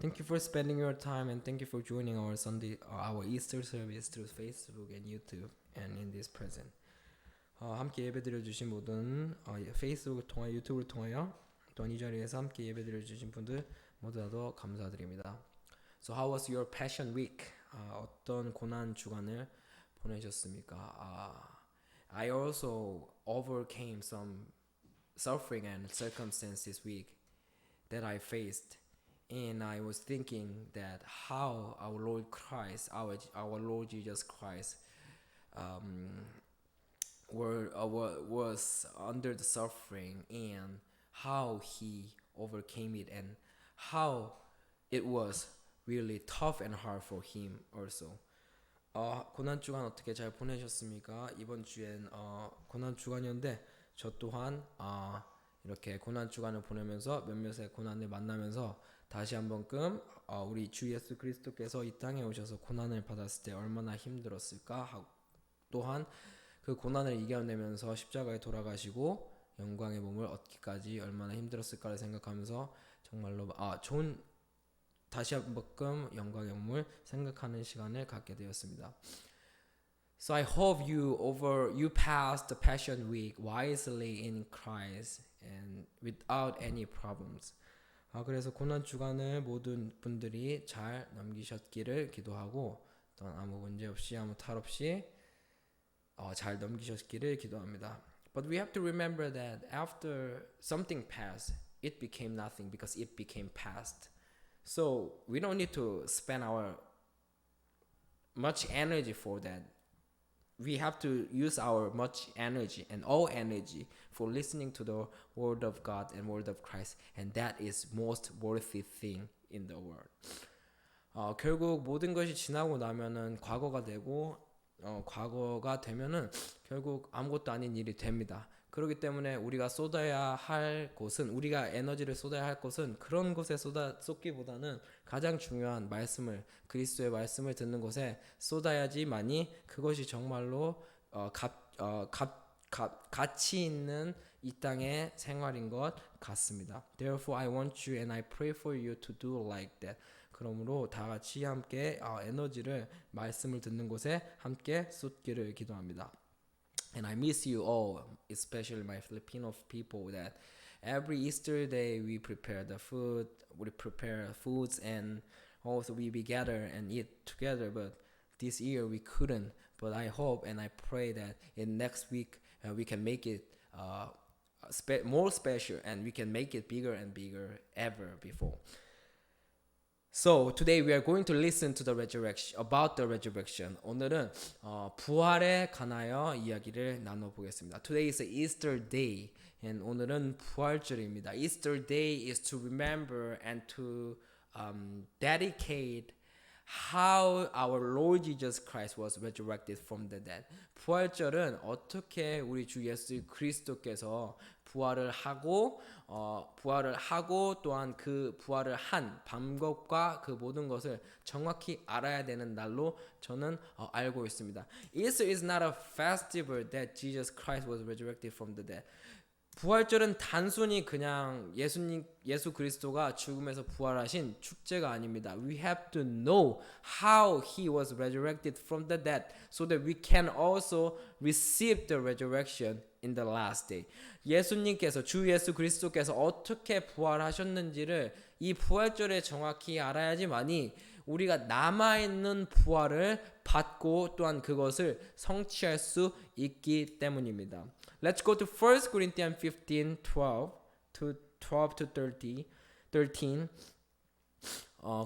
Thank you for spending your time and thank you for joining our our Easter service through Facebook and YouTube and in this present. 함께 예배드려 주신 모든 페이스북을 통하여 유튜브를 통하여 또한 이 자리에서 함께 예배드려 주신 분들 모두 다 감사드립니다. So how was your Passion Week? 어떤 고난 주간을 보내셨습니까? I also overcame some suffering and circumstances this week that I faced. And I was thinking that how our Lord Christ, our Lord Jesus Christ, was under the suffering and how he overcame it and how it was really tough and hard for him also. 고난 주간 어떻게 잘 보내셨습니까? 이번 주엔 고난 주간이었는데 저 또한 이렇게 고난 주간을 보내면서 몇몇의 고난을 만나면서 다시 한번끔 우리 주 예수 그리스도께서 이 땅에 오셔서 고난을 받았을 때 얼마나 힘들었을까 하고 또한 그 고난을 이겨내면서 십자가에 돌아가시고 영광의 몸을 얻기까지 얼마나 힘들었을까를 생각하면서 정말로 좋은 다시 한번끔 영광의 몸을 생각하는 시간을 갖게 되었습니다. So I hope you passed the Passion Week wisely in Christ and without any problems. 그래서 고난 주간을 모든 분들이 잘 넘기셨기를 기도하고 또한 아무 문제 없이 아무 탈 없이 잘 넘기셨기를 기도합니다. But we have to remember that after something passed, it became nothing because it became past. So we don't need to spend our much energy for that. We have to use our much energy and all energy for listening to the word of God and word of Christ, and that is most worthy thing in the world. 결국 모든 것이 지나고 나면은 과거가 되고 과거가 되면은 결국 아무것도 아닌 일이 됩니다. 그렇기 때문에 우리가 쏟아야 할 곳은 우리가 에너지를 쏟아야 할 곳은 그런 곳에 쏟기보다는 가장 중요한 말씀을 그리스도의 말씀을 듣는 곳에 쏟아야지만이 그것이 정말로 가치 있는 이 땅의 생활인 것 같습니다. Therefore I want you and I pray for you to do like that. 그러므로 다 같이 함께 에너지를 말씀을 듣는 곳에 함께 쏟기를 기도합니다. And I miss you all, especially my Filipino people, that every Easter day we prepare the food, we prepare foods, and also we gather and eat together. But this year we couldn't. But I hope and I pray that in next week we can make it more special and we can make it bigger and bigger ever before. So today we are going to listen to the resurrection about the resurrection. 오늘은 부활에 관하여 이야기를 나눠보겠습니다. Today is Easter Day, and 오늘은 부활절입니다. Easter Day is to remember and to dedicate how our Lord Jesus Christ was resurrected from the dead. 부활절은 어떻게 우리 주 예수 그리스도께서 부활을 하고 또한 그 부활을 한 방법과 그 모든 것을 정확히 알아야 되는 날로 저는 알고 있습니다. Easter is not a festival that Jesus Christ was resurrected from the dead. 부활절은 단순히 그냥 예수 그리스도가 죽음에서 부활하신 축제가 아닙니다. We have to know how he was resurrected from the dead so that we can also receive the resurrection in the last day. 예수님께서 주 예수 그리스도께서 어떻게 부활하셨는지를 이 부활절에 정확히 알아야지만이 우리가 남아있는 부활을 받고 또한 그것을 성취할 수 있기 때문입니다. Let's go to 1 Corinthians 15:12 to 13.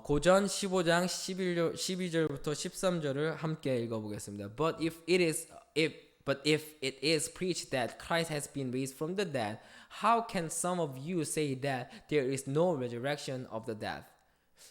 고전 15장 12절부터 13절을 함께 읽어보겠습니다. But if it is preached that Christ has been raised from the dead, how can some of you say that there is no resurrection of the dead?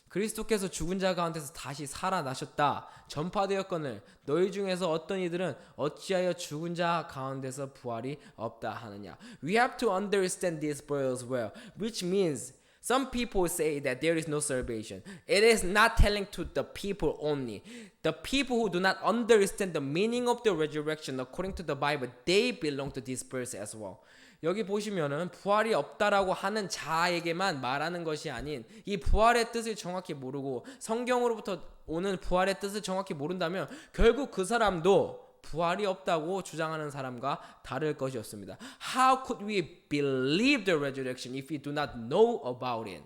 그리스도께서 죽은 자 가운데서 다시 살아나셨다 전파되었거늘 너희 중에서 어떤 이들은 어찌하여 죽은 자 가운데서 부활이 없다 하느냐. We have to understand this as well, which means some people say that there is no salvation. It is not telling to the people only. The people who do not understand the meaning of the resurrection according to the Bible, they belong to this verse as well. 여기 보시면은 부활이 없다라고 하는 자에게만 말하는 것이 아닌 이 부활의 뜻을 정확히 모르고 성경으로부터 오는 부활의 뜻을 정확히 모른다면 결국 그 사람도 부활이 없다고 주장하는 사람과 다를 것이었습니다. How could we believe the resurrection if we do not know about it?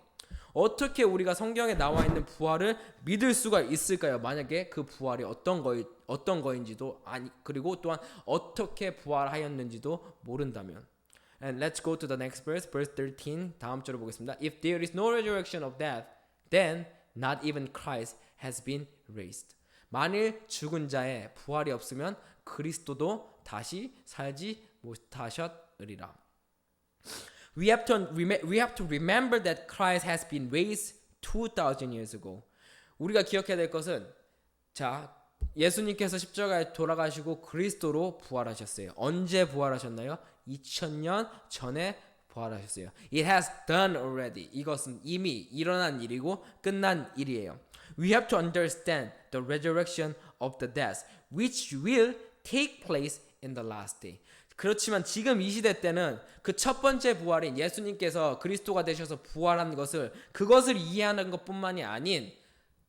어떻게 우리가 성경에 나와 있는 부활을 믿을 수가 있을까요? 만약에 그 부활이 어떤 거인지도 아니 그리고 또한 어떻게 부활하였는지도 모른다면. And let's go to the next verse, verse 13. 다음 절을 보겠습니다. If there is no resurrection of death, then not even Christ has been raised. 만일 죽은 자의 부활이 없으면 그리스도도 다시 살지 못하셨으리라. We have to remember that Christ has been raised 2,000 years ago. 우리가 기억해야 될 것은 자 예수님께서 십자가에 돌아가시고 그리스도로 부활하셨어요. 언제 부활하셨나요? 2000년 전에 부활하셨어요. It has done already. 이것은 이미 일어난 일이고 끝난 일이에요. We have to understand the resurrection of the dead, which will take place in the last day. 그렇지만 지금 이 시대 때는 그 첫 번째 부활인 예수님께서 그리스도가 되셔서 부활한 그것을 이해하는 것뿐만이 아닌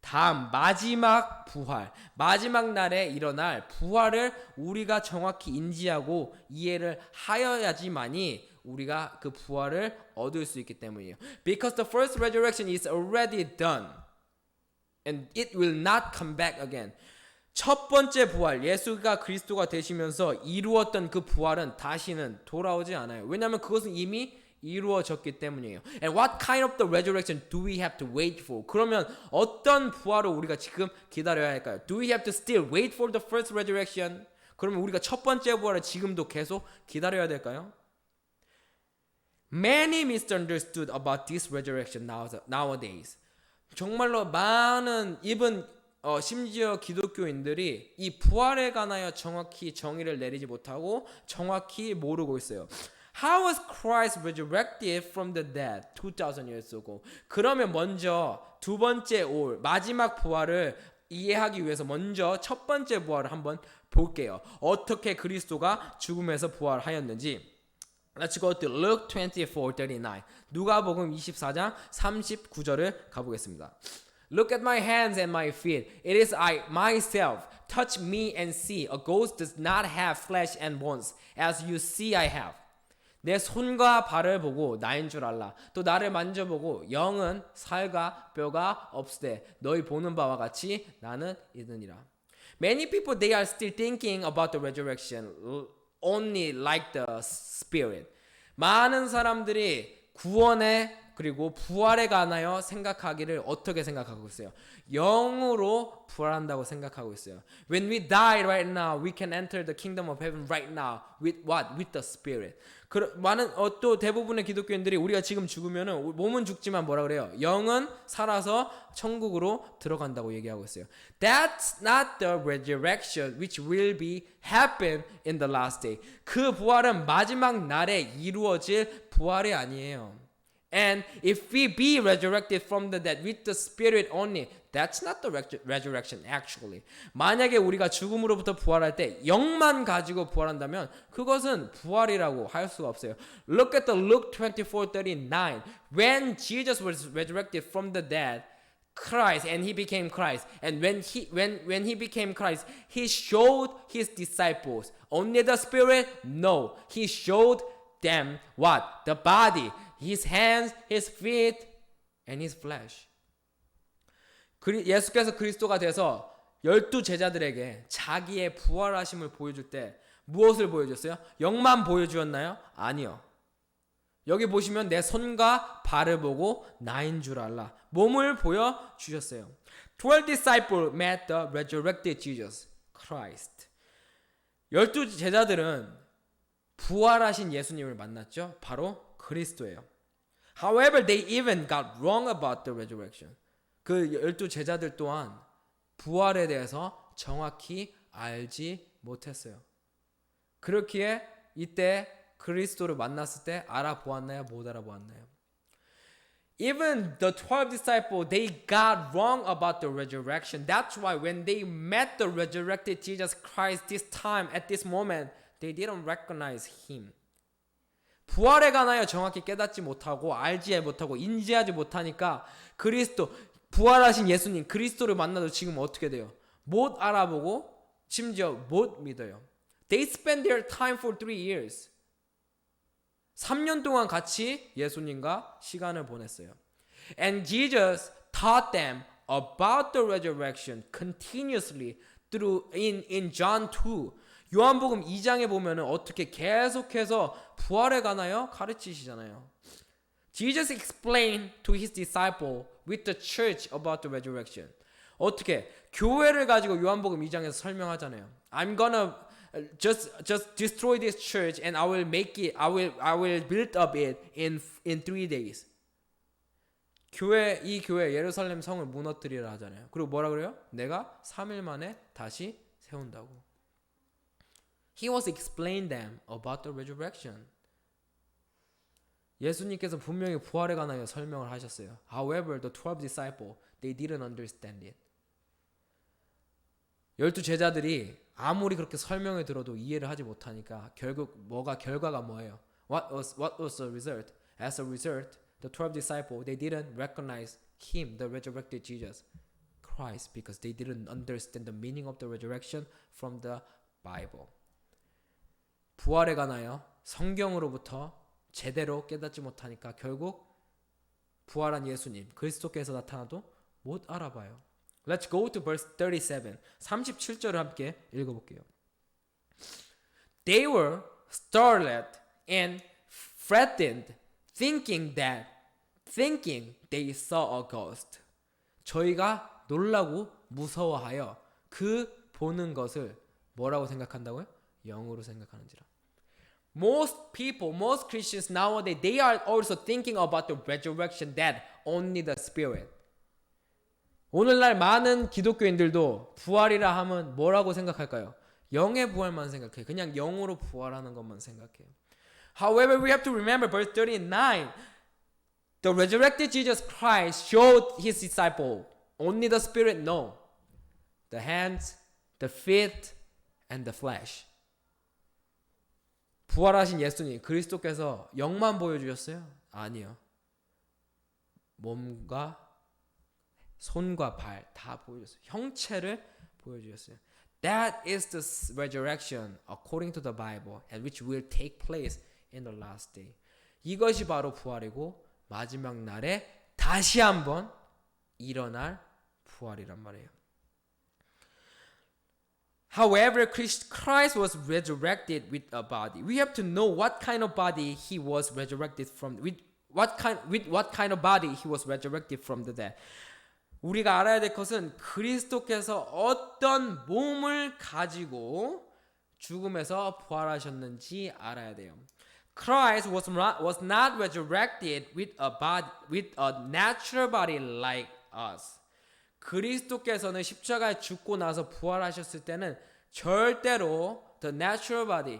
다음 마지막 부활, 마지막 날에 일어날 부활을 우리가 정확히 인지하고 이해를 하여야지만이 우리가 그 부활을 얻을 수 있기 때문이에요. Because the first resurrection is already done and it will not come back again. 첫 번째 부활, 예수가 그리스도가 되시면서 이루었던 그 부활은 다시는 돌아오지 않아요. 왜냐하면 그것은 이미 이루어졌기 때문이에요. And what kind of the resurrection do we have to wait for? 그러면 어떤 부활을 우리가 지금 기다려야 할까요? Do we have to still wait for the first resurrection? 그러면 우리가 첫 번째 부활을 지금도 계속 기다려야 될까요? Many misunderstood about this resurrection nowadays. 정말로 많은 심지어 기독교인들이 이 부활에 관하여 정확히 정의를 내리지 못하고 정확히 모르고 있어요. How was Christ resurrected from the dead 2,000 years ago? 그러면 먼저 두 번째 마지막 부활을 이해하기 위해서 먼저 첫 번째 부활을 한번 볼게요. 어떻게 그리스도가 죽음에서 부활하였는지. Let's go to Luke 24:39. 누가복음 24장 39절을 가보겠습니다. Look at my hands and my feet. It is I myself. Touch me and see. A ghost does not have flesh and bones, as you see I have. 내 손과 발을 보고 나인 줄 알라. 또 나를 만져보고 영은 살과 뼈가 없으되 너희 보는 바와 같이 나는 있느니라. Many people they are still thinking about the resurrection only like the spirit. 많은 사람들이 구원에 그리고 부활에 관하여 생각하기를 어떻게 생각하고 있어요? 영으로 부활한다고 생각하고 있어요. When we die right now, we can enter the kingdom of heaven right now with what? With the spirit. 많은 또 대부분의 기독교인들이 우리가 지금 죽으면은 몸은 죽지만 뭐라 그래요? 영은 살아서 천국으로 들어간다고 얘기하고 있어요. That's not the resurrection which will be happen in the last day. 그 부활은 마지막 날에 이루어질 부활이 아니에요. And if we be resurrected from the dead with the spirit only, that's not the resurrection actually. 만약에 우리가 죽음으로부터 부활할 때 영만 가지고 부활한다면 그것은 부활이라고 할 수가 없어요. Look at the Luke 24:39. When Jesus was resurrected from the dead, Christ and he became Christ. And when he became Christ, he showed his disciples only the spirit? No. He showed them what? The body. His hands, his feet, and his flesh. 예수께서 그리스도가 돼서 12 제자들에게 자기의 부활하심을 보여줄 때 무엇을 보여줬어요? 영만 보여주었나요? 아니요. 여기 보시면 내 손과 발을 보고 나인 줄 알라. 몸을 보여주셨어요. 12 disciples met the resurrected Jesus Christ. 12 제자들은 부활하신 예수님을 만났죠. 바로 그리스도예요. However, they even got wrong about the resurrection. 그 12 제자들 또한 부활에 대해서 정확히 알지 못했어요. 그렇기에 이때 그리스도를 만났을 때 알아보았나요? 못 알아보았나요? Even the 12 disciples, they got wrong about the resurrection. That's why when they met the resurrected Jesus Christ this time, at this moment, they didn't recognize him. 부활에 관하여 정확히 깨닫지 못하고 알지 못하고 인지하지 못하니까 그리스도 부활하신 예수님 그리스도를 만나도 지금 어떻게 돼요? 못 알아보고 심지어 못 믿어요. They spend their time for 3 years. 3년 동안 같이 예수님과 시간을 보냈어요. And Jesus taught them about the resurrection continuously through in John 2. 요한복음 2장에 보면은 어떻게 계속해서 부활에 관하여 가르치시잖아요. Jesus explained to his disciple with the church about the resurrection. 어떻게 교회를 가지고 요한복음 2장에서 설명하잖아요. I'm gonna just destroy this church and I will make it I will build up it in 3 days. 이 교회 예루살렘 성을 무너뜨리라 하잖아요. 그리고 뭐라 그래요? 내가 3일 만에 다시 세운다고. He was explaining them about the resurrection. 예수님께서 분명히 부활에 관하여 설명을 하셨어요. However, the 12 disciples, they didn't understand it. 12 제자들이 아무리 그렇게 설명을 들어도 이해를 하지 못하니까 결국 결과가 뭐예요? What was the result? As a result, the 12 disciples, they didn't recognize him, the resurrected Jesus Christ, because they didn't understand the meaning of the resurrection from the Bible. 부활에 관하여 성경으로부터 제대로 깨닫지 못하니까 결국 부활한 예수님 그리스도께서 나타나도 못 알아봐요. Let's go to verse 37. 37절을 함께 읽어볼게요. They were startled and frightened, thinking they saw a ghost. 저희가 놀라고 무서워하여 그 보는 것을 뭐라고 생각한다고요? 영으로 생각하는지라. Most Christians nowadays, they are also thinking about the resurrection, that only the Spirit. 오늘날 많은 기독교인들도 부활이라 하면 뭐라고 생각할까요? 영의 부활만 생각해요. 그냥 영으로 부활하는 것만 생각해요. However, we have to remember verse 39. The resurrected Jesus Christ showed his disciple only the Spirit know. The hands, the feet, and the flesh. 부활하신 예수님 그리스도께서 영만 보여주셨어요? 아니요. 몸과 손과 발 다 보여주셨어요. 형체를 보여주셨어요. That is the resurrection according to the Bible, and which will take place in the last day. 이것이 바로 부활이고 마지막 날에 다시 한번 일어날 부활이란 말이에요. However, Christ was resurrected with a body. We have to know what kind of body he was resurrected from. With what kind of body he was resurrected from the dead. 우리가 알아야 될 것은 그리스도께서 어떤 몸을 가지고 죽음에서 부활하셨는지 알아야 돼요. Christ was not resurrected with a natural body like us. 그리스도께서는 십자가에 죽고 나서 부활하셨을 때는 절대로 the natural body,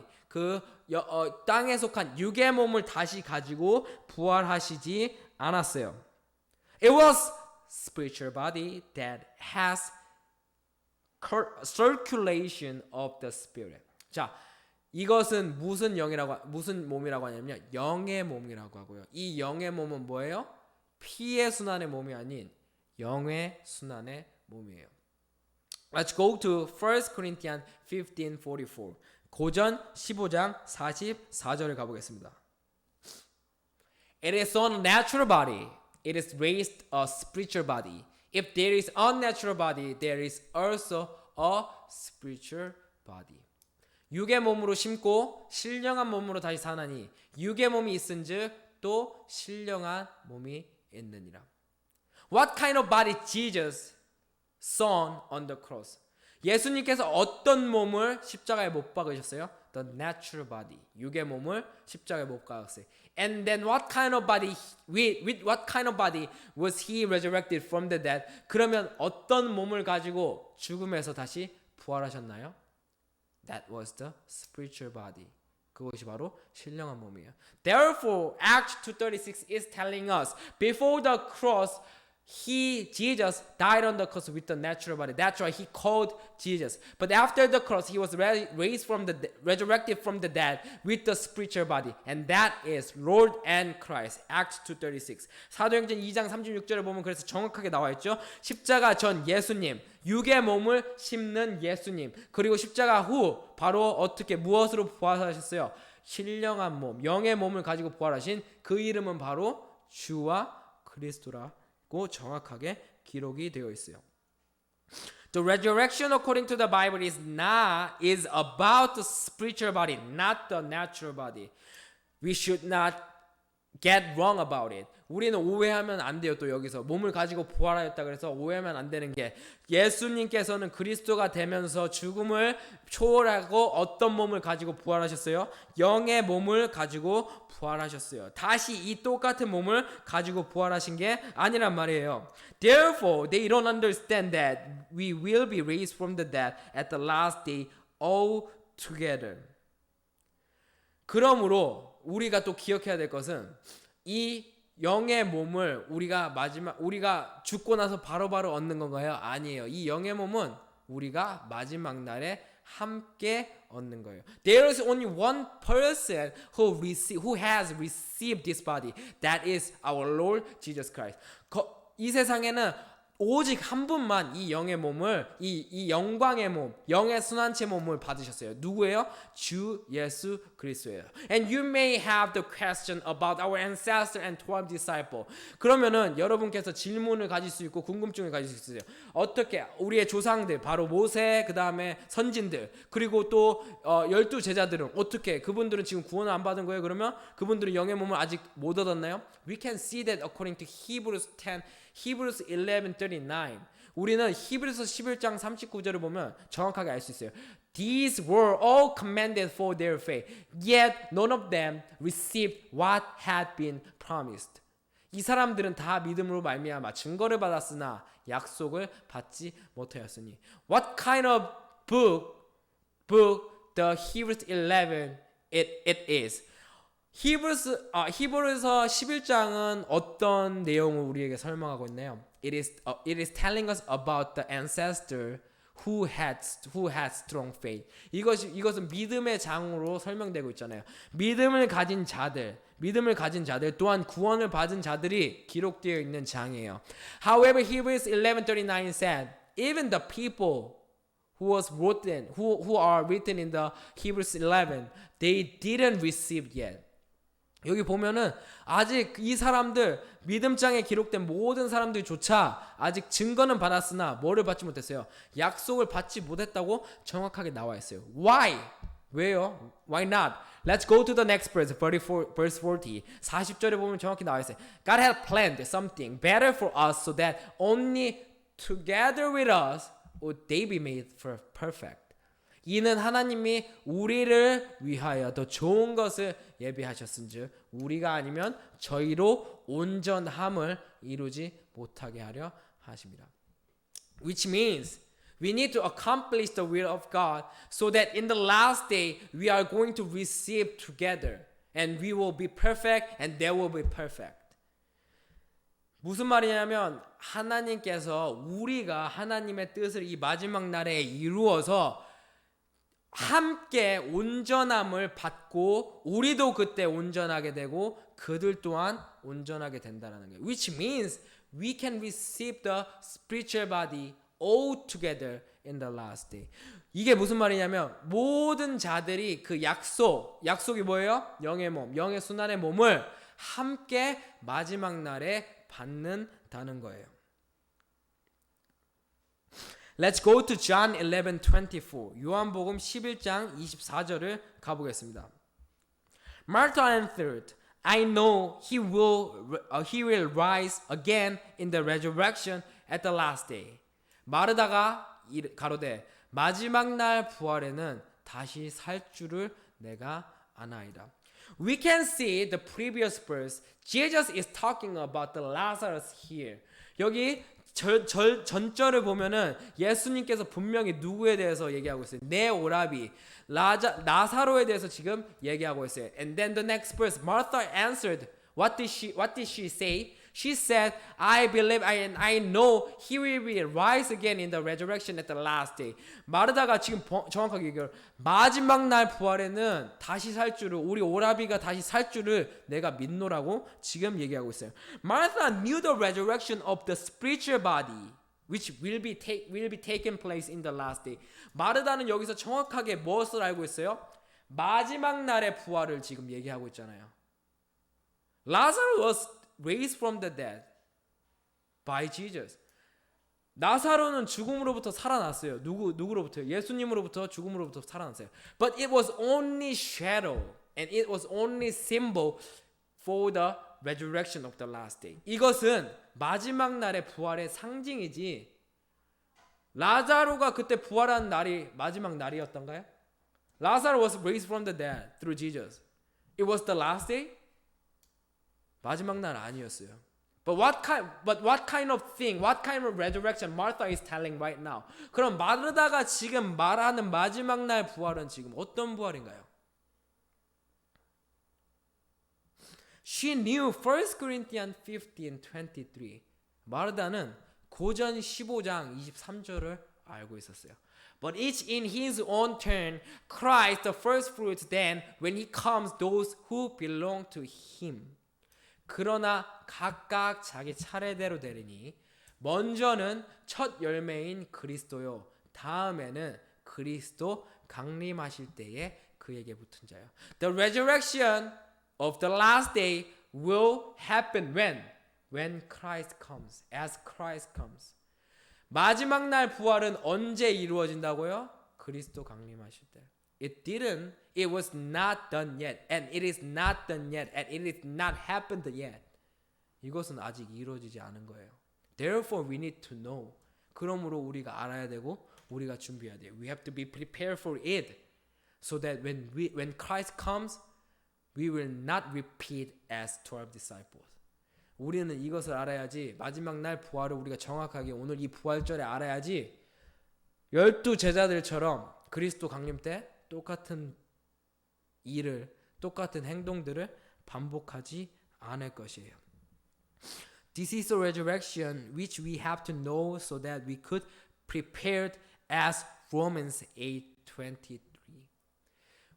땅에 속한 육의 몸을 다시 가지고 부활하시지 않았어요. It was spiritual body that has circulation of the spirit. 자, 이것은 무슨 몸이라고 하냐면요, 영의 몸이라고 하고요. 이 영의 몸은 뭐예요? 피의 순환의 몸이 아닌 영의 순환의 몸이에요. Let's go to 1 Corinthians 15:44. 고전 15장 44절을 가보겠습니다. It is on a natural body. It is raised a spiritual body. If there is unnatural body, there is also a spiritual body. 육의 몸으로 심고 신령한 몸으로 다시 사나니 육의 몸이 있은즉 또 신령한 몸이 있느니라. What kind of body Jesus saw on the cross? 예수님께서 어떤 몸을 십자가에 못 박으셨어요? The natural body. 육의 몸을 십자가에 못 박았어요. And then what kind of body with what kind of body was he resurrected from the dead? 그러면 어떤 몸을 가지고 죽음에서 다시 부활하셨나요? That was the spiritual body. 그것이 바로 신령한 몸이에요. Therefore, Acts 2:36 is telling us before the cross Jesus died on the cross with the natural body. That's why he called Jesus. But after the cross, he was raised from resurrected from the dead with the spiritual body. And that is Lord and Christ. Acts 2:36. 사도행전 2장 36절에 보면 그래서 정확하게 나와 있죠. 십자가 전 예수님, 육의 몸을 심는 예수님. 그리고 십자가 후 바로 어떻게 무엇으로 부활하셨어요? 신령한 몸, 영의 몸을 가지고 부활하신 그 이름은 바로 주와 그리스도라. 고 정확하게 기록이 되어 있어요. The resurrection according to the Bible is about the spiritual body, not the natural body. We should not get wrong about it. 우리는 오해하면 안 돼요. 또 여기서 몸을 가지고 부활하였다 그래서 오해하면 안 되는 게 예수님께서는 그리스도가 되면서 죽음을 초월하고 어떤 몸을 가지고 부활하셨어요? 영의 몸을 가지고 부활하셨어요. 다시 이 똑같은 몸을 가지고 부활하신 게 아니란 말이에요. Therefore, they don't understand that we will be raised from the dead at the last day all together. 그러므로 우리가 또 기억해야 될 것은 이 영의 몸을 우리가 죽고 나서 바로바로 얻는 건가요? 아니에요. 이 영의 몸은 우리가 마지막 날에 함께 얻는 거예요. There is only one person who has received this body. That is our Lord Jesus Christ. 이 세상에는 오직 한 분만 이 영의 몸을 이 영광의 몸, 영의 순환체 몸을 받으셨어요. 누구예요? 주 예수 그리스도예요. And you may have the question about our ancestor and 12 disciple. 그러면은 여러분께서 질문을 가질 수 있고 궁금증을 가질 수 있어요. 어떻게 우리의 조상들 바로 모세 그다음에 선진들 그리고 또 12 제자들은 어떻게 그분들은 지금 구원을 안 받은 거예요? 그러면 그분들은 영의 몸을 아직 못 얻었나요? We can see that according to Hebrews 11:39. 우리는 히브리서 11장 39절을 보면 정확하게 알 수 있어요. These were all commended for their faith, yet none of them received what had been promised. 이 사람들은 다 믿음으로 말미암아 증거를 받았으나 약속을 받지 못하였으니. What kind of book the Hebrews 11 it is? 히브리서 11장은 어떤 내용을 우리에게 설명하고 있나요? It is telling us about the ancestor who had strong faith. 이것은 믿음의 장으로 설명되고 있잖아요. 믿음을 가진 자들 또한 구원을 받은 자들이 기록되어 있는 장이에요. However, Hebrews 11:39 said, even the people who are written in the Hebrews 11, they didn't receive yet. 여기 보면은 아직 이 사람들 믿음장에 기록된 모든 사람들조차 아직 증거는 받았으나 뭐를 받지 못했어요? 약속을 받지 못했다고 정확하게 나와 있어요. Why? 왜요? Why not? Let's go to the next verse, verse 40. 40절에 보면 정확히 나와 있어요. God had planned something better for us so that only together with us would they be made perfect. 이는 하나님이 우리를 위하여 더 좋은 것을 예비하셨은즉 우리가 아니면 저희로 온전함을 이루지 못하게 하려 하십니다. Which means we need to accomplish the will of God so that in the last day we are going to receive together and we will be perfect and they will be perfect. 무슨 말이냐면 하나님께서 우리가 하나님의 뜻을 이 마지막 날에 이루어서 함께 온전함을 받고 우리도 그때 온전하게 되고 그들 또한 온전하게 된다는 거예요. Which means we can receive the spiritual body all together in the last day. 이게 무슨 말이냐면 모든 자들이 그 약속이 뭐예요? 영의 몸, 영의 순환의 몸을 함께 마지막 날에 받는다는 거예요. Let's go to John 11:24. 요한복음 11장 24절을 가보겠습니다. Martha answered, I know he will rise again in the resurrection at the last day. 마르다가 가로되 마지막 날 부활에는 다시 살 줄을 내가 아나이다. We can see the previous verse. Jesus is talking about the Lazarus here. 여기 전절을 보면은 예수님께서 분명히 누구에 대해서 얘기하고 있어요. 내 오라비 나사로에 대해서 지금 얘기하고 있어요. And then the next verse, Martha answered, What did she say? She said, I believe and I know he will be rise again in the resurrection at the last day. 마르다가 지금 정확하게 얘기해요. 마지막 날 부활에는 다시 살 줄을, 우리 오라비가 다시 살 줄을 내가 믿노라고 지금 얘기하고 있어요. Martha knew the resurrection of the spiritual body, which will be taken place in the last day. 마르다는 여기서 정확하게 무엇을 알고 있어요? 마지막 날의 부활을 지금 얘기하고 있잖아요. Lazarus was raised from the dead by Jesus. 나사로는 죽음으로부터 살아났어요. 누구로부터요? 예수님으로부터 죽음으로부터 살아났어요. But it was only shadow and it was only symbol for the resurrection of the last day. 이것은 마지막 날의 부활의 상징이지 라자로가 그때 부활한 날이 마지막 날이었던가요? Lazarus was raised from the dead through Jesus. It was the last day? 마지막 날 아니었어요. But what kind of thing, what kind of resurrection Martha is telling right now? 그럼 마르다가 지금 말하는 마지막 날 부활은 지금 어떤 부활인가요? She knew 1 Corinthians 15:23. 마르다는 고전 15장 23절을 알고 있었어요. But each in his own turn, Christ the first fruits, then when he comes, those who belong to him. 그러나 각각 자기 차례대로 되리니 먼저는 첫 열매인 그리스도요, 다음에는 그리스도 강림하실 때에 그에게 붙은 자요. The resurrection of the last day will happen when Christ comes, as Christ comes. 마지막 날 부활은 언제 이루어진다고요? 그리스도 강림하실 때. It was not done yet, and it is not done yet, and it is not happened yet. 이것은 아직 이루어지지 않은 거예요. Therefore, we need to know. 그러므로 우리가 알아야 되고 우리가 준비해야 돼요. We have to be prepared for it, so that when Christ comes, we will not repeat as 12 disciples. 우리는 이것을 알아야지 마지막 날 부활을 우리가 정확하게 오늘 이 부활절에 알아야지 12 제자들처럼 그리스도 강림 때 똑같은 일을 똑같은 행동들을 반복하지 않을 것이에요. This is the resurrection which we have to know so that we could prepare as Romans 8:23.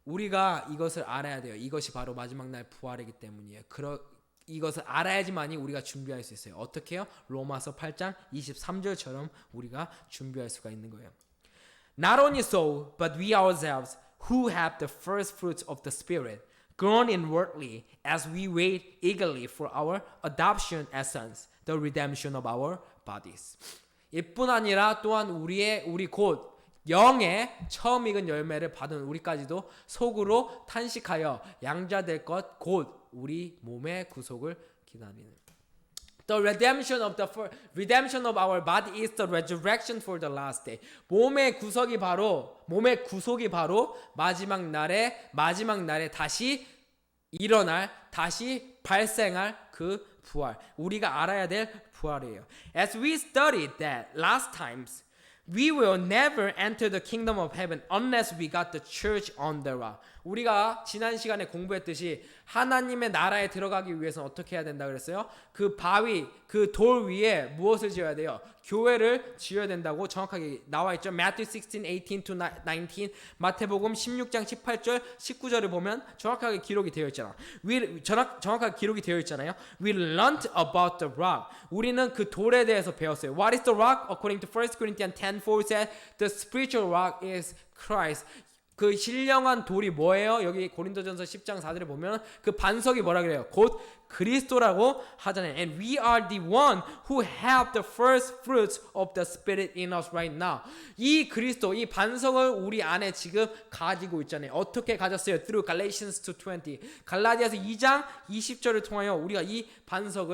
우리가 이것을 알아야 돼요. 이것이 바로 마지막 날 부활이기 때문이에요. 이것을 알아야지만이 우리가 준비할 수 있어요. 어떻게요? 로마서 8장 23절처럼 우리가 준비할 수가 있는 거예요. Not only so, but we ourselves who have the first fruits of the Spirit, groan inwardly as we wait eagerly for our adoption as sons, the redemption of our bodies. 이뿐 아니라 또한 우리 곧 영의 처음 익은 열매를 받은 우리까지도 속으로 탄식하여 양자될 것 곧 우리 몸의 구속을 기다리는. The redemption of our body is the resurrection for the last day. 몸의 구속이 바로 마지막 날에 다시 일어날, 다시 발생할 그 부활. 우리가 알아야 될 부활이에요. As we studied that last times, we will never enter the kingdom of heaven unless we got the church on the rock. 우리가 지난 시간에 공부했듯이 하나님의 나라에 들어가기 위해서는 어떻게 해야 된다 그랬어요? 그 바위, 그 돌 위에 무엇을 지어야 돼요? 교회를 지어야 된다고 정확하게 나와 있죠. Matthew 16:18-19, 마태복음 16장 18절, 19절을 보면 정확하게 기록이 되어 있잖아. 정확하게 기록이 되어 있잖아요. We learned about the rock. 우리는 그 돌에 대해서 배웠어요. What is the rock? According to 1 Corinthians 10:4 said, the spiritual rock is Christ. 그 신령한 돌이 뭐예요? 여기 고린도전서 10장 4절에 보면 그 반석이 뭐라 그래요? 곧 그리스도라고 하잖아요. And we are the one who have the first fruits of the Spirit in us right now. 이 그리스도, 이 반석을 우리 안에 지금 가지고 있잖아요. 어떻게 가졌어요? Through Galatians 2:20. 갈라디아서 2장 20절을 통하여 우리가 이 반석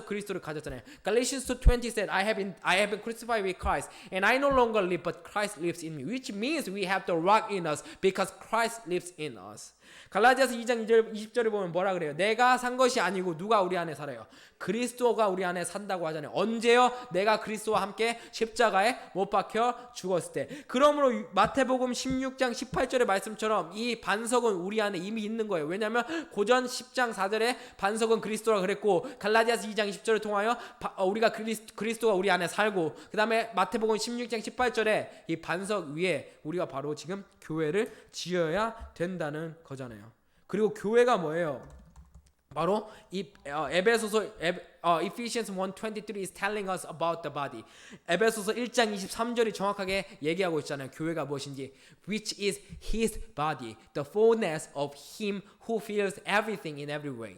그리스도를 가졌잖아요. Galatians 2:20 said, I have been crucified with Christ, and I no longer live, but Christ lives in me. Which means we have the rock in us because Christ lives in us. 갈라디아서 2장 20절에 보면 뭐라 그래요? 내가 산 것이 아니고 누가 우리 안에 살아요? 그리스도가 우리 안에 산다고 하잖아요. 언제요? 내가 그리스도와 함께 십자가에 못 박혀 죽었을 때. 그러므로 마태복음 16장 18절의 말씀처럼 이 반석은 우리 안에 이미 있는 거예요. 왜냐하면 고전 10장 4절에 반석은 그리스도라 그랬고, 갈라디아서 2장 20절을 통하여 우리가 그리스도가 우리 안에 살고, 그 다음에 마태복음 16장 18절에 이 반석 위에 우리가 바로 지금 교회를 지어야 된다는 거잖아요. 그리고 교회가 뭐예요? 바로 이 에베소서 Ephesians 1:23 is telling us about the body. 에베소서 1장 23절이 정확하게 얘기하고 있잖아요. 교회가 무엇인지. Which is his body, the fullness of him who fills everything in every way.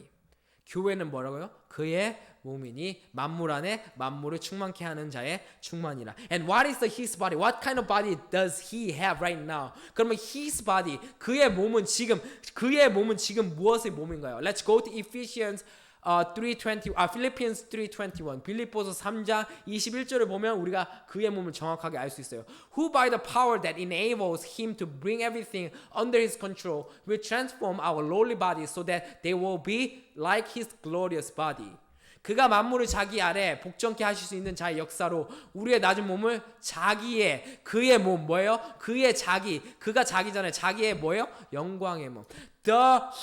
교회는 뭐라고요? 그의 몸이니 만물 안에 만물을 충만케 하는 자의 충만이라. And what is the his body? What kind of body does he have right now? 그러면 his body, 그의 몸은 지금 무엇의 몸인가요? Let's go to Ephesians 3:20, Philippians 3:21. 빌립보서 3장 21절을 보면 우리가 그의 몸을 정확하게 알 수 있어요. Who by the power that enables him to bring everything under his control will transform our lowly bodies so that they will be like his glorious body. 그가 만물을 자기 아래 복종케 하실 수 있는 자의 역사로 우리의 낮은 몸을 자기의, 그의 몸 뭐예요? 그의 자기, 그가 자기잖아요. 자기의 뭐예요? 영광의 몸.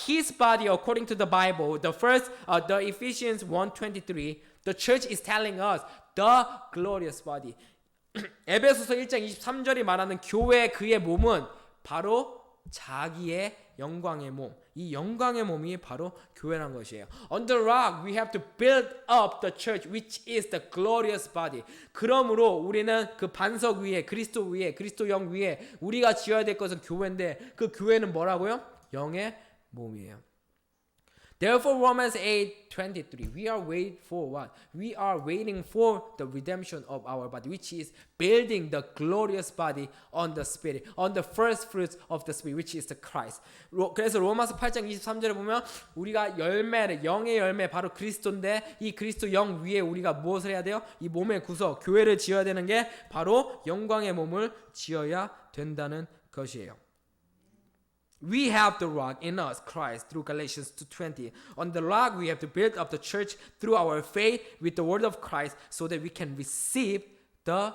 His body according to the Bible, the Ephesians 1:23, the church is telling us the glorious body. 에베소서 1장 23절이 말하는 교회 그의 몸은 바로 자기의 영광의 몸. 이 영광의 몸이 바로 교회란 것이에요. On the rock we have to build up the church which is the glorious body. 그러므로 우리는 그 반석 위에, 그리스도 위에, 그리스도 영 위에 우리가 지어야 될 것은 교회인데, 그 교회는 뭐라고요? 영의 몸이에요. Therefore Romans 8:23 we are waiting for what? We are waiting for the redemption of our body, which is building the glorious body on the spirit, on the first fruits of the spirit, which is the Christ. 그래서 로마서 8장 23절에 보면 우리가 열매를, 영의 열매 바로 그리스도인데, 이 그리스도 영 위에 우리가 무엇을 해야 돼요? 이 몸의 구석, 교회를 지어야 되는 게 바로 영광의 몸을 지어야 된다는 것이에요. We have the rock in us, Christ, through Galatians 2:20. On the rock we have to build up the church through our faith with the word of Christ so that we can receive the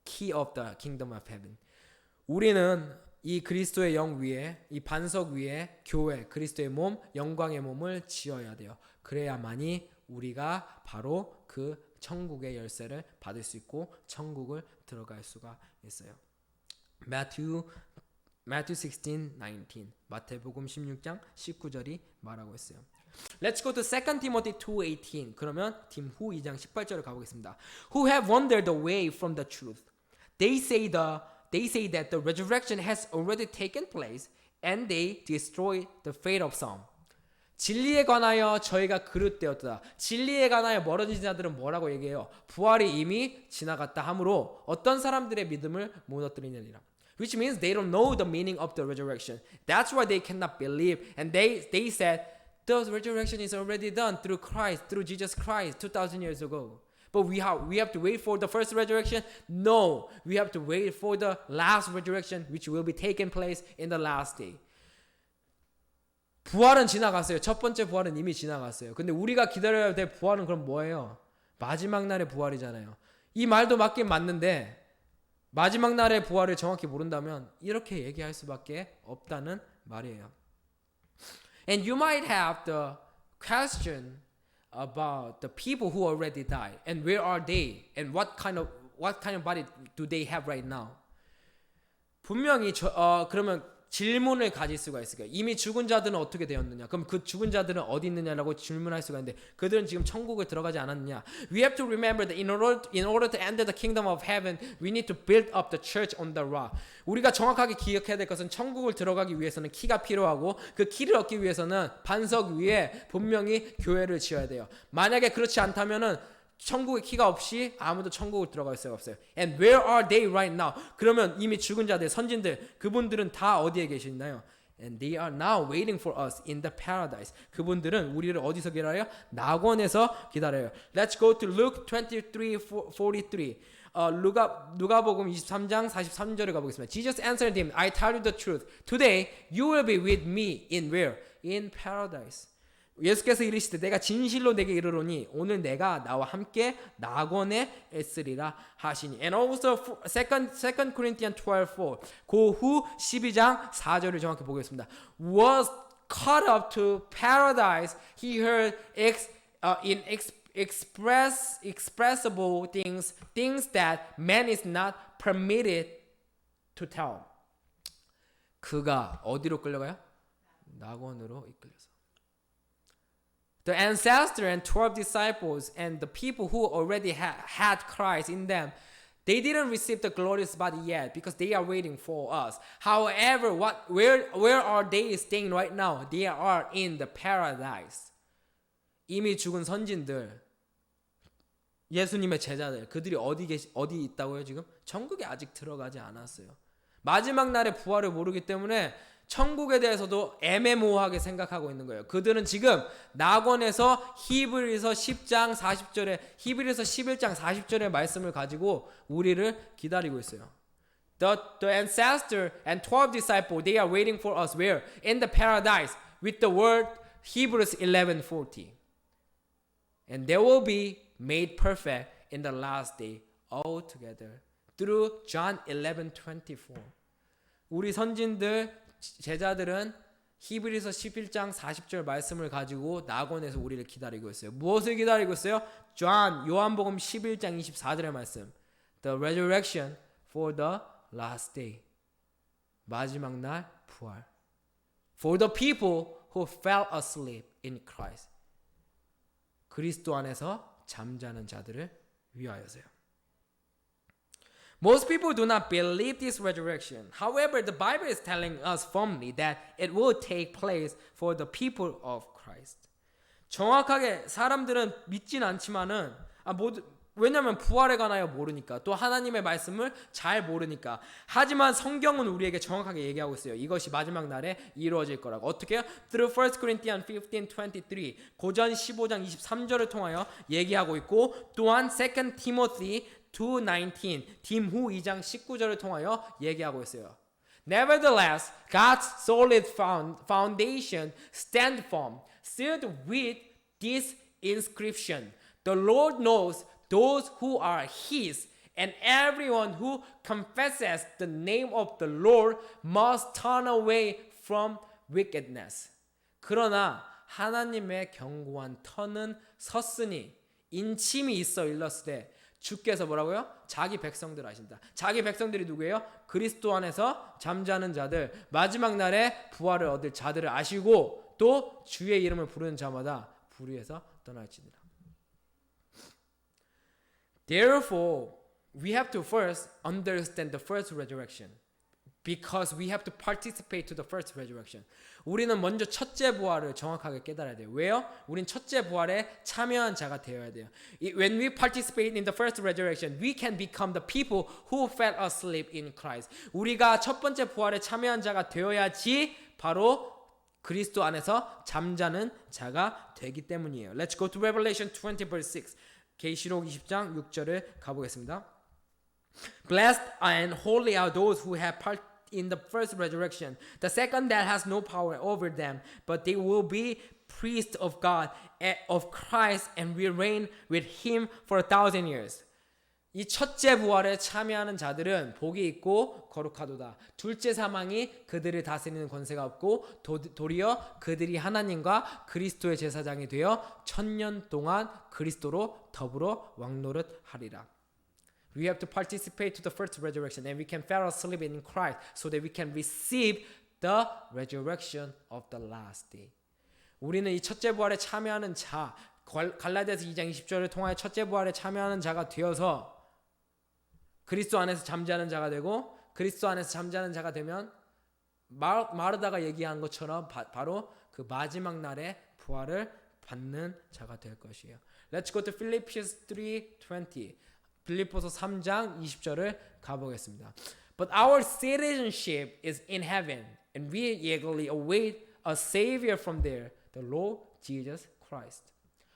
key of the kingdom of heaven. 우리는 이 그리스도의 영 위에, 이 반석 위에 교회, 그리스도의 몸, 영광의 몸을 지어야 돼요. 그래야만이 우리가 바로 그 천국의 열쇠를 받을 수 있고 천국을 들어갈 수가 있어요. Matthew 16:19. 마태복음 16장 19절이 말하고 있어요. Let's go to 2 Timothy 2:18. 그러면 디모데 2장 18절을 가보겠습니다. Who have wandered away from the truth. They say that the resurrection has already taken place and they destroy the faith of some. 진리에 관하여 저희가 그릇되었다. 진리에 관하여 멀어진 자들은 뭐라고 얘기해요? 부활이 이미 지나갔다 하므로 어떤 사람들의 믿음을 무너뜨리느니라. Which means they don't know the meaning of the resurrection. That's why they cannot believe. And they said, the resurrection is already done through Christ, through Jesus Christ, 2,000 years ago. But we have to wait for the first resurrection? No, we have to wait for the last resurrection, which will be taking place in the last day. 부활은 지나갔어요. 첫 번째 부활은 이미 지나갔어요. 근데 우리가 기다려야 될 부활은 그럼 뭐예요? 마지막 날의 부활이잖아요. 이 말도 맞긴 맞는데 마지막 날의 부활을 정확히 모른다면 이렇게 얘기할 수밖에 없다는 말이에요. And you might have the question about the people who already died and where are they and what kind of body do they have right now? 분명히 그러면 질문을 가질 수가 있을까요? 이미 죽은 자들은 어떻게 되었느냐? 그럼 그 죽은 자들은 어디 있느냐라고 질문할 수가 있는데 그들은 지금 천국을 들어가지 않았느냐? We have to remember that in order to enter the kingdom of heaven, we need to build up the church on the rock. 우리가 정확하게 기억해야 될 것은 천국을 들어가기 위해서는 키가 필요하고 그 키를 얻기 위해서는 반석 위에 분명히 교회를 지어야 돼요. 만약에 그렇지 않다면은 천국의 키가 없이 아무도 천국을 들어갈 수가 없어요. And where are they right now? 그러면 이미 죽은 자들, 선진들, 그분들은 다 어디에 계시나요? And they are now waiting for us in the paradise. 그분들은 우리를 어디서 기다려요? 낙원에서 기다려요. Let's go to Luke 23:43. 누가복음 23장 43절에 가보겠습니다. Jesus answered him, I tell you the truth. Today you will be with me in where? In paradise. 예수께서 이르시되 내가 진실로 내게 이르노니 오늘 내가 나와 함께 낙원에 있으리라 하시니. And also 2 Corinthians 12:4. 그 후 12장 4절을 정확히 보겠습니다. Was caught up to paradise. He heard inexpressible things that man is not permitted to tell. 그가 어디로 끌려가요? 낙원으로 이끌려서. The ancestor and 12 disciples and the people who already had Christ in them, they didn't receive the glorious body yet because they are waiting for us. However, where are they staying right now? They are in the paradise. 이미 죽은 선진들, 예수님의 제자들, 그들이 어디 있다고요 지금? 천국에 아직 들어가지 않았어요. 마지막 날의 부활을 모르기 때문에 천국에 대해서도 애매모호하게 생각하고 있는 거예요. 그들은 지금 낙원에서 히브리서 10장 40절에 히브리서 11장 40절의 말씀을 가지고 우리를 기다리고 있어요. The ancestor and 12 disciples, they are waiting for us where? In the paradise with the word Hebrews 11:40. And they will be made perfect in the last day altogether through John 11:24. 우리 선진들 제자들은 히브리서 11장 40절 말씀을 가지고 낙원에서 우리를 기다리고 있어요. 무엇을 기다리고 있어요? 요한복음 11장 24절의 말씀. The resurrection for the last day. 마지막 날 부활. For the people who fell asleep in Christ. 그리스도 안에서 잠자는 자들을 위하여서요. Most people do not believe this resurrection. However, the Bible is telling us firmly that it will take place for the people of Christ. 정확하게 사람들은 믿진 않지만은 왜냐하면 부활에 관하여 모르니까 또 하나님의 말씀을 잘 모르니까. 하지만 성경은 우리에게 정확하게 얘기하고 있어요. 이것이 마지막 날에 이루어질 거라고. 어떻게요? Through 1 Corinthians 15:23 고전 15장 23절을 통하여 얘기하고 있고 또한 2 Timothy 2:19 디므 2장 19절을 통하여 얘기하고 있어요. Nevertheless, God's solid foundation stand firm, sealed with this inscription: The Lord knows those who are His, and everyone who confesses the name of the Lord must turn away from wickedness. 그러나 하나님의 견고한 터는 섰으니 인침이 있어 일렀으되 주께서 뭐라고요? 자기 백성들 하신다. 자기 백성들이 누구예요? 그리스도 안에서 잠자는 자들, 마지막 날에 부활을 얻을 자들을 아시고 또 주의 이름을 부르는 자마다 불의에서 떠날지니라. Therefore, we have to first understand the first resurrection. Because we have to participate to the first resurrection. 우리는 먼저 첫째 부활을 정확하게 깨달아야 돼요. 왜요? 우린 첫째 부활에 참여한 자가 되어야 돼요. When we participate in the first resurrection, we can become the people who fell asleep in Christ. 우리가 첫 번째 부활에 참여한 자가 되어야지 바로 그리스도 안에서 잠자는 자가 되기 때문이에요. Let's go to Revelation 20 verse 6. 계시록 20장 6절을 가보겠습니다. Blessed and holy are those who have part in the first resurrection. The second that has no power over them, but they will be priests of God, of Christ, and will reign with Him for 1,000 years. 이 첫째 부활에 참여하는 자들은 복이 있고 거룩하도다. 둘째 사망이 그들을 다스리는 권세가 없고 도리어 그들이 하나님과 그리스도의 제사장이 되어 1000년 동안 그리스도로 더불어 왕노릇하리라. We have to participate to the first resurrection, and we can fall asleep in Christ so that we can receive the resurrection of the last day. 우리는 이 첫째 부활에 참여하는 자, 갈라디아서 2장 20절을 통하여 첫째 부활에 참여하는 자가 되어서 그리스도 안에서 잠자는 자가 되고, 그리스도 안에서 잠자는 자가 되면 마르다가 얘기한 것처럼 바로 그 마지막 날에 부활을 받는 자가 될 것이에요. Let's go to Philippians 3:20. 빌립보서 3장 20절을 가보겠습니다. But our citizenship is in heaven, and we eagerly await a Savior from there, the Lord Jesus Christ.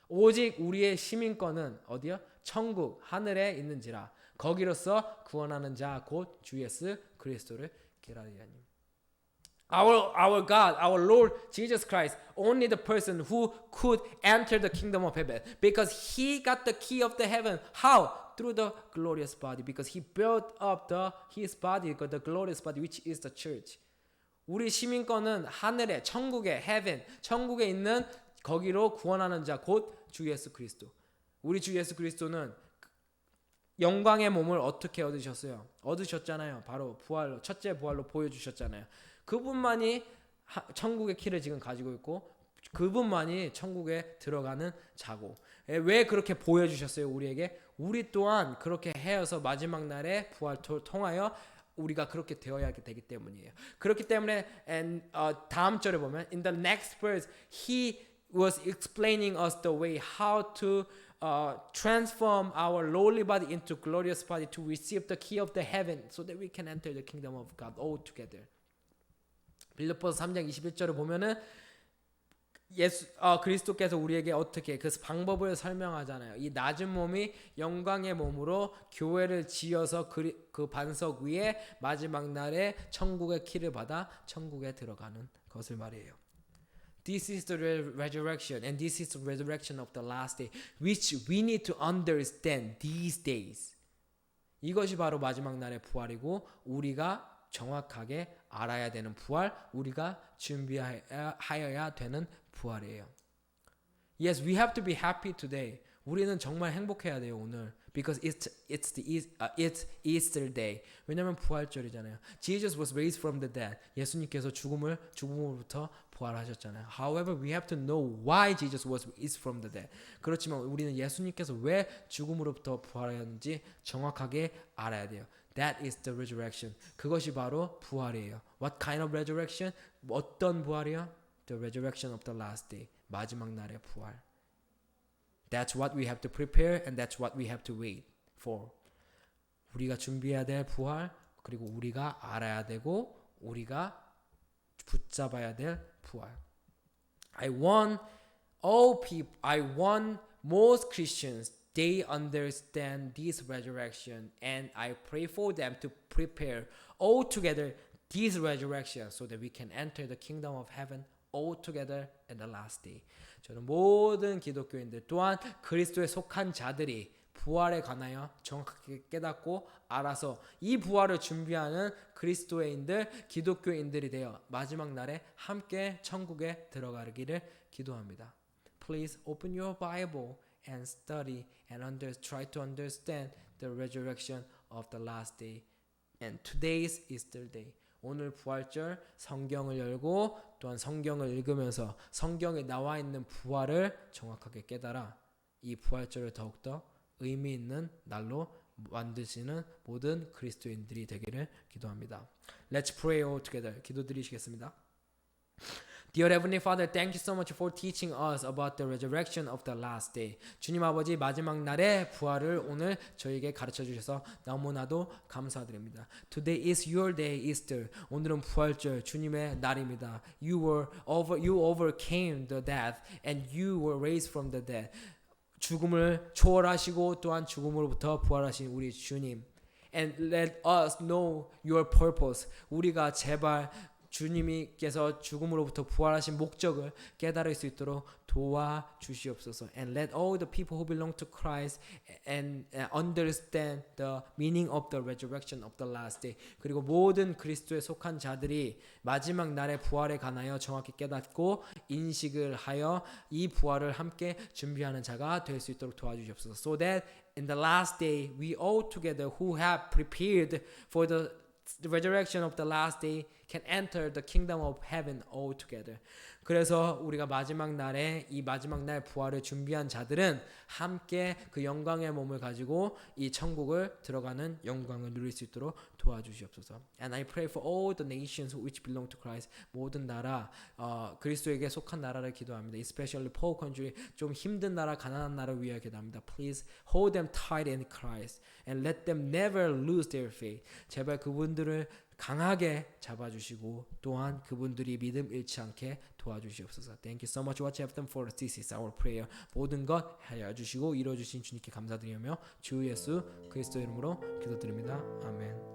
오직 우리의 시민권은 어디요? 천국 하늘에 있는지라. 거기로서 구원하는 자 곧 주 예수 그리스도를 기다리라니. Our God, our Lord Jesus Christ, only the person who could enter the kingdom of heaven, because He got the key of the heaven. How? Through the glorious body, because He built up His body, the glorious body, which is the church. 우리 시민권은 하늘에, 천국에, heaven, 천국에 있는 거기로 구원하는 자 곧 주 예수 그리스도. 우리 주 예수 그리스도는 영광의 몸을 어떻게 얻으셨어요? 얻으셨잖아요. 바로 부활로, 첫째 부활로 보여주셨잖아요. 그분만이 천국의 키를 지금 가지고 있고 그분만이 천국에 들어가는 자고. 왜 그렇게 보여주셨어요? 우리에게? 우리 또한 그렇게 해서 마지막 날에 부활 통하여 우리가 그렇게 되어야 되기 때문이에요. 그렇기 때문에 다음 절에 보면 in the next verse he was explaining us the way how to transform our lowly body into glorious body to receive the key of the heaven so that we can enter the kingdom of God all together. 빌립보서 3장 21절을 보면은 그리스도께서 우리에게 어떻게 그 방법을 설명하잖아요. 이 낮은 몸이 영광의 몸으로 교회를 지어서 그 반석 위에 마지막 날에 천국의 키를 받아 천국에 들어가는 것을 말이에요. This is the resurrection, and this is the resurrection of the last day, which we need to understand these days. 이것이 바로 마지막 날의 부활이고 우리가 정확하게 알아야 되는 부활, 우리가 준비하여야 되는 부활이에요. Yes, we have to be happy today. 우리는 정말 행복해야 돼요 오늘. Because it's Easter day. 왜냐면 부활절이잖아요. Jesus was raised from the dead. 예수님께서 죽음으로부터 부활하셨잖아요. However, we have to know why Jesus was raised from the dead. 그렇지만 우리는 예수님께서 왜 죽음으로부터 부활하였는지 정확하게 알아야 돼요. That is the resurrection. 그것이 바로 부활이에요. What kind of resurrection? 어떤 부활이요? The resurrection of the last day. 마지막 날의 부활. That's what we have to prepare and that's what we have to wait for. 우리가 준비해야 될 부활, 그리고 우리가 알아야 되고 우리가 붙잡아야 될 부활. I want most Christians, they understand this resurrection and I pray for them to prepare all together this resurrection so that we can enter the kingdom of heaven all together in the last day. 저는 모든 기독교인들 또한 그리스도에 속한 자들이 부활에 관하여 정확하게 깨닫고 알아서 이 부활을 준비하는 그리스도인들, 기독교인들이 되어 마지막 날에 함께 천국에 들어가기를 기도합니다. Please open your Bible and study and try to understand the resurrection of the last day. And today's Easter day. 오늘 부활절 성경을 열고 또한 성경을 읽으면서 성경에 나와 있는 부활을 정확하게 깨달아 이 부활절을 더욱더 의미 있는 날로 만드시는 모든 그리스도인들이 되기를 기도합니다. Let's pray all together. 기도드리시겠습니다. Dear Heavenly Father, thank you so much for teaching us about the resurrection of the last day. 주님 아버지 마지막 날의 부활을 오늘 저에게 가르쳐 주셔서 너무나도 감사드립니다. Today is your day, Easter. 오늘은 부활절 주님의 날입니다. You overcame the death and you were raised from the dead. 죽음을 초월하시고 또한 죽음으로부터 부활하신 우리 주님. And let us know your purpose. 우리가 제발 주님께서 죽음으로부터 부활하신 목적을 깨달을 수 있도록 도와주시옵소서. And let all the people who belong to Christ and understand the meaning of the resurrection of the last day. 그리고 모든 그리스도에 속한 자들이 마지막 날의 부활에 관하여 정확히 깨닫고 인식을 하여 이 부활을 함께 준비하는 자가 될 수 있도록 도와주시옵소서. So that in the last day we all together who have prepared for the resurrection of the last day can enter the kingdom of heaven all together. 그래서 우리가 마지막 날에 이 마지막 날 부활을 준비한 자들은 함께 그 영광의 몸을 가지고 이 천국을 들어가는 영광을 누릴 수 있도록 도와주시옵소서. And I pray for all the nations which belong to Christ. 모든 나라 그리스도에게 속한 나라를 기도합니다. Especially poor country, 좀 힘든 나라, 가난한 나라를 위하여 기도합니다. Please hold them tight in Christ and let them never lose their faith. 제발 그분들을 강하게 잡아주시고 또한 그분들이 믿음 잃지 않게 도와주시옵소서. Thank you so much what you have done for us. This is our prayer. 모든 것 하여 주시고 이루어주신 주님께 감사드리며 주 예수 그리스도 이름으로 기도드립니다. 아멘.